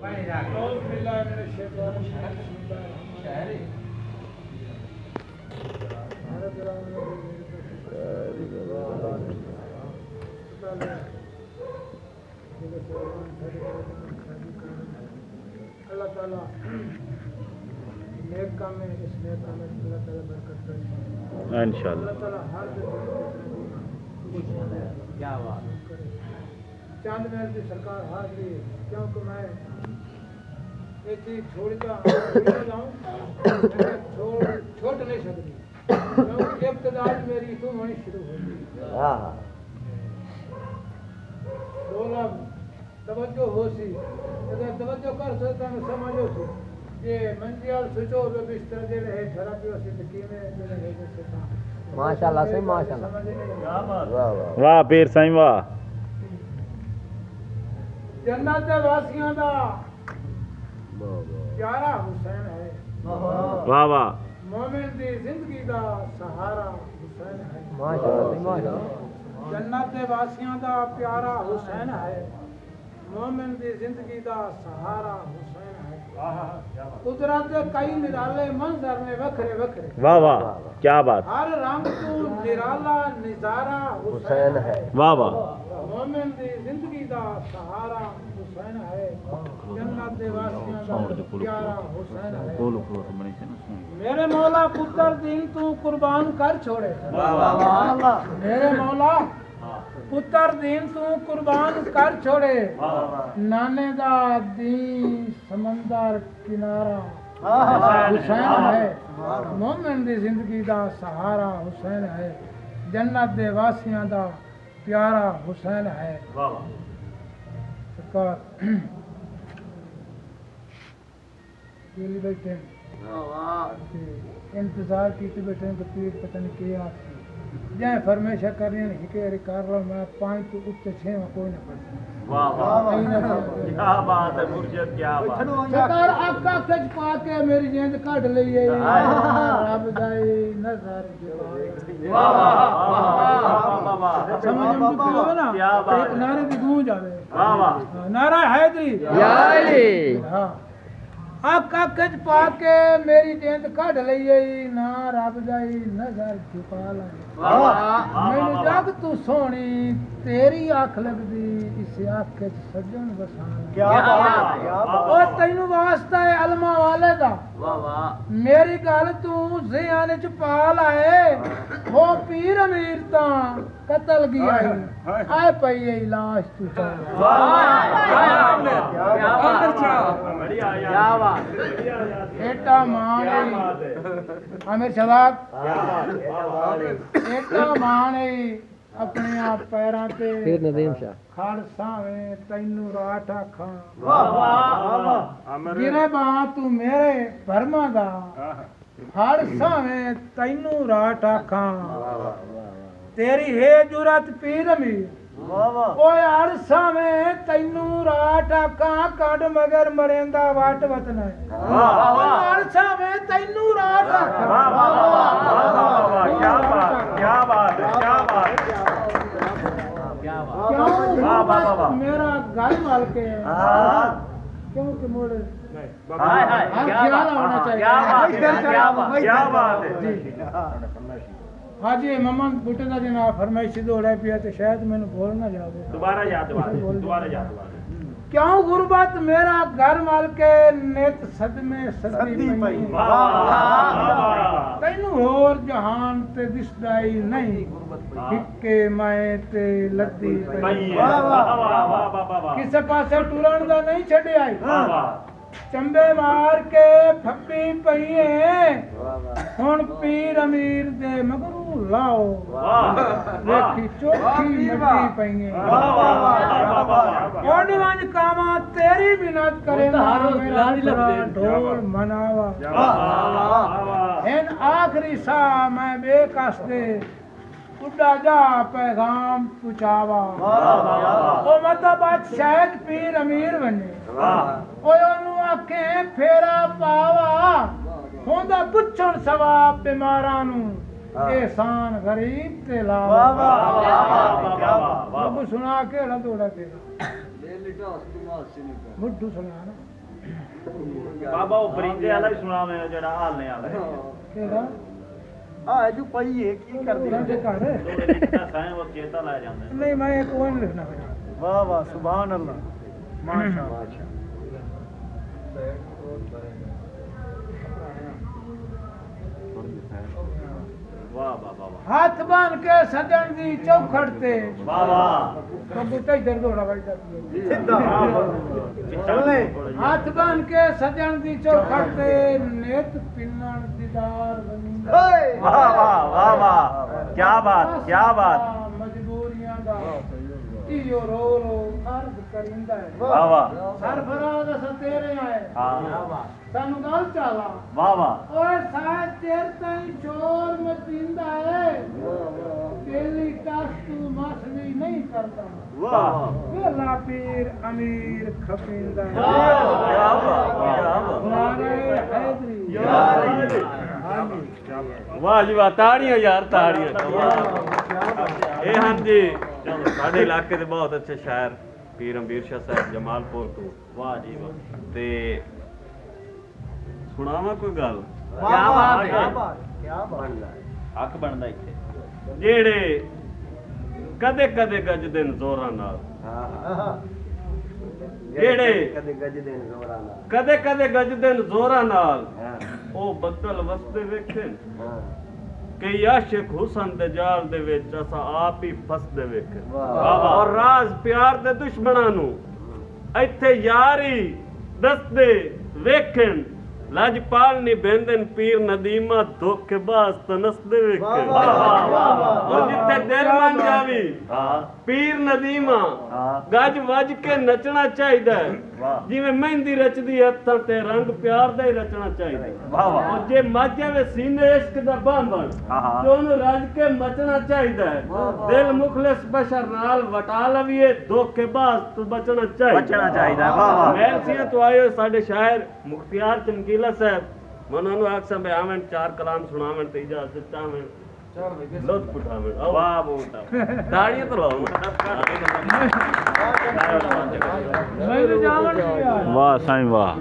अल्लाह ताला नेक काम में इस नेक काम में अल्लाह ताला बरकत करे इंशाअल्लाह। अल्लाह ताला हर क्या बात करे। चांद महल की सरकार हाजिरी क्योंकि मैं ये चीज छोड़ता जाऊँ छोड़ नहीं सकती क्योंकि इब्तिदा मेरी तो होनी शुरू होगी। बोला तवज्जो हो सी अगर तवज्जो कर सकता मैं समझो सी ये मंजिल सोचो वे बिस्तर जेड़े है थेरेपी हो सी तकीमे जेड़े है जैसे था माशाल्लाह सही माशाल्लाह वाह वाह पीर साईं वाह। जन्नत दे वासियां दा प्यारा हुसैन है वाह वाह। मोमिन दी जिंदगी दा सहारा हुसैन है माशाल्लाह सही माशाल्लाह। जन्नत दे वासियां दा प्यारा हुसैन है मोमिन दी जिंदगी दा सहारा हुसैन है। कुदरत दे कई निराले मंजर ने वखरे वखरे वाह वाह क्या बात। हर रंग तू निराला नजारा हुसैन है वाह वाह। मोमिन दी जिंदगी दा सहारा हुसैन है जन्नत दे वासियां दा प्यारा हुसैन है। मेरे मौला पुत्र दीन तू कुर्बान कर छोड़े मेरे मौला पुत्र दीन तू कुर्बान कर छोड़े नाने दा दीन समंदर किनारा हुसैन है मोमिन दी जिंदगी दा सहारा हुसैन है जन्नत दे वासियां दा प्यारा हुसैन है। सरकार बैठे इंतजार कीते बैठे पीर पता नहीं के आखी जै फरमाइशा करनी हिकेरे कर लो मैं 5 तो उत्ते 6 कोई ना पड़ वाह वाह क्या बात है मुर्शिद क्या बात। सरकार आपका सच पाके मेरी जिंद काट लई है रब दाई नजर वाह वाह वाह। समझ में क्यों ना एक नारे की गूंज आवे वाह वाह। नारा हैदरी या अली हां आका कच पाके मेरी जिंद काट लई है ना रब दाई नजर छुपा ला मैनू जग तू सोहनी तेरी आंख लगदी इस आंख च सजन बसा क्या बात क्या बात। ओ तैनू वास्ता है अलमा वाले दा वाह वाह मेरी गल तू ज़ियान च पा लाए हो पीर अमीर ता कतल गया आए पई है लाश तू क्या बात एटा मान आमिर शबाब एटा मान अपने आप पैरां ते फिर नदीम शाह खड़ सावे तैनू राठ आखां वाह वाह। गिरे बां तू मेरे भरमा दा हर सावे तैनू राठ आखां तेरी है जुरत पीर अमीर ओए हर सावे तैनू राठ आखां कड मगर मरेंदा वाट वतन है हर सावे तैनू राठ आखां वाह वाह वाह क्या बात क्या बात क्या बात क्या बात। वाह वाह वाह। मेरा घर माल के क्योंकि मोड़ हाय हाय क्या बात क्या बात क्या बात क्या बात है। हाजी मम्मा बूटे का दिन फरमाइश दौड़ा पिया तो शायद मैंने बोल ना जावे दोबारा याद क्यों गुरबत मेरा घर माल के नेत सदमे सदी पई तैनू होर जहान ते दिसदाई नहीं हिक्के माए ते लद्दी पई किसे पासे टुरन दा नहीं छड़े आई चंबे मार के फप्पी पईए हुण पीर अमीर दे मगरू लाओ देखी चोखी मट्टी पईए ओडी वंज कामा तेरी बिनत करे मेरा ढोल मनावा इन आखिरी सा मैं बेकस दे उड़ा जा पैगाम पुचावा ओ मतलब आज शायद पीर अमीर बने ओए ओनू आखे फेरा पावा होंदा पुछण सवाब बीमारां नू एहसान गरीब ते लावा रब सुना के दौड़ा तेरा ਮੁੱਢੂ ਸੁਣਾ ਨਾ ਬਾਬਾ ਉਹ ਬਰਿੰਦੇ ਵਾਲਾ ਹੀ ਸੁਣਾਵੇਂ ਜਿਹੜਾ ਹਾਲਨੇ ਵਾਲਾ ਹੈ ਕਿਹੜਾ ਆ ਜੋ ਪਈ ਹੈ ਕੀ ਉਹਨਾਂ ਦੇ ਘਰ ਉਹਦੇ ਲਿਖਦਾ ਸਾਇਂ ਉਹ ਚੇਤਾ ਲੈ ਜਾਂਦੇ ਨਹੀਂ ਮੈਂ ਇੱਕ ਉਹ ਨਹੀਂ ਲਿਖਣਾ ਪਿਆ ਵਾਹ ਵਾਹ ਸੁਭਾਨ ਅੱਲਾਹ ਮਾਸ਼ਾ ਵਾਹ ਵਾਹ ਵਾਹ ਹੱਥ ਬਾਂਧ ਕੇ ਸੱਜਣ ਦੀ ਚੌਖੜ ਤੇ ਵਾਹ ਵਾਹ ਕੰਪਿਊਟਰ ਦਰਦ ਹੋਣਾ ਵੱਜਦਾ ਸਿੱਧਾ ਹੱਥ ਬਾਂਧ ਕੇ ਸੱਜਣ ਦੀ ਚੌਖੜ ਤੇ ਨੇਤ ਪਿੰਨਣ ਦੀਦਾਰ ਬਣੀ ਓਏ ਵਾਹ ਵਾਹ ਵਾਹ ਵਾਹ ਕੀ ਬਾਤ ਕੀ ਬਾਤ ਮਜਬੂਰੀਆਂ ਦਾ ਈਓ ਰੋ ਰੋ ਅਰਜ਼ ਕਰਿੰਦਾ ਹੈ ਵਾਹ ਵਾਹ ਸਰਫਰਾਜ਼ ਅਸਾਂ ਤੇਰੇ ਆਏ ਹਾਂ ਸਾਨੂੰ ਗੱਲ ਚਾਲਾ ਵਾਹ ਵਾਹ ਓਏ ਸਾਹ ਤੇਰ ਤਾਈ ਚੋਰ ਮਚਿੰਦਾ ਹੈ ਤੇਲੀ ਕਾਸ ਤੂੰ ਮਾਸਵੀ ਨਹੀਂ ਕਰਦਾ ਵਾਹ ਵੇਲਾ ਪੀਰ ਅਮੀਰ ਖਪਿੰਦਾ ਕੀ ਬਾਤ ਨਾਰੇ ਹੈਦਰੀ ਵਾਹ ਜੀ ਵਾਹ ਤਾੜੀਆਂ ਯਾਰ ਤਾੜੀਆਂ ਇਹ ਹਨ ਜੀ ਸਾਡੇ ਇਲਾਕੇ ਦੇ ਬਹੁਤ ਅੱਛੇ ਸ਼ਾਇਰ ਪੀਰ ਅੰਬੀਰ ਸ਼ਾਹ ਸਾਹਿਬ ਜਮਾਲਪੁਰ ਤੋਂ ਵਾਹ ਜੀ ਵਾਹ ਤੇ ਸੁਣਾਵਾਂ ਕੋਈ ਗੱਲ ਹੱਕ ਬਣਦਾ ਇੱਥੇ ਜਿਹੜੇ ਕਦੇ ਕਦੇ ਗੱਜਦੇ ਨੇ ਜ਼ੋਰਾਂ ਨਾਲ ਜਿਹੜੇ ਕਦੇ ਗੱਜ ਦੇ ਜ਼ੋਰਾਂ ਨਾਲ ਕਦੇ ਕਦੇ ਗੱਜਦੇ ਨੇ ਜ਼ੋਰਾਂ ਨਾਲ ਉਹ ਬੱਦਲ ਵਸਦੇ ਵੇਖੇ ਕਈ ਆਸ਼ਿਕ ਹੁਸਨ ਦੇ ਜਾਲ ਦੇ ਵਿੱਚ ਅਸਾਂ ਆਪ ਹੀ ਫਸਦੇ ਵੇਖੇ ਔਰ ਰਾਜ਼ ਪਿਆਰ ਦੇ ਦੁਸ਼ਮਣਾਂ ਨੂੰ ਇੱਥੇ ਯਾਰੀ ਦੱਸਦੇ ਵੇਖਣ ਲਜਪਾਲ ਨਹੀਂ ਬੈਂਦਨ ਪੀਰ ਨਦੀਮਾ ਧੋਖੇਬਾਜ਼ ਤਨਸਦੇ ਵੇਖੇ ਔਰ ਜਿੱਥੇ ਦਿਲ ਮੰਨ ਜਾਵੀ ਪੀਰ ਨਦੀਮਾ ਗੱਜ ਵੱਜ ਕੇ ਨੱਚਣਾ ਚਾਹੀਦਾ ਹੈ ਜਿਵੇਂ ਮਹਿੰਦੀ ਰਚਦੀ ਹੱਥਾਂ ਤੇ ਰੰਗ ਪਿਆਰ ਦਾ ਹੀ ਰਚਣਾ ਚਾਹੀਦਾ ਵਾਹ ਵਾਹ ਔਰ ਜੇ ਮੱਝ ਜਾਵੇ ਸੀਨੇ ਇਸ਼ਕ ਦਾ ਬਾਂਬਣ ਤੇ ਉਹਨੂੰ ਰੱਜ ਕੇ ਮਚਣਾ ਚਾਹੀਦਾ ਹੈ ਦਿਲ ਮੁਖਲਿਸ ਬਸ਼ਰ ਨਾਲ ਵਟਾ ਲਵੀਏ ਧੋਖੇਬਾਜ਼ ਤੋਂ ਬਚਣਾ ਚਾਹੀਦਾ ਵਾਹ ਵਾਹ ਮੈਲਸੀਆਂ ਤੋਂ ਆਏ ਹੋਏ ਸਾਡੇ ਸ਼ਾਇਰ ਮੁਖਤਿਆਰ ਚਮਕੀਲਾ ਸਾਹਿਬ ਮੈਂ ਉਹਨਾਂ ਨੂੰ ਆਖਸਾਂ ਵੀ ਆਵਣ ਚਾਰ ਕਲਾਮ ਸੁਣਾਵਣ ਤੇ ਇਜਾਜ਼ਤ ਚਾਹਵਣ ਲੁਤਫ ਉਠਾਵਣ ਵਾਹ ਬੋਟਾ ਤਾੜੀਆਂ ਤਾਂ ਲਾਓ ਮੈਂ ਜਾਵਣ ਵਾਹ ਸਾਈਂ ਵਾਹ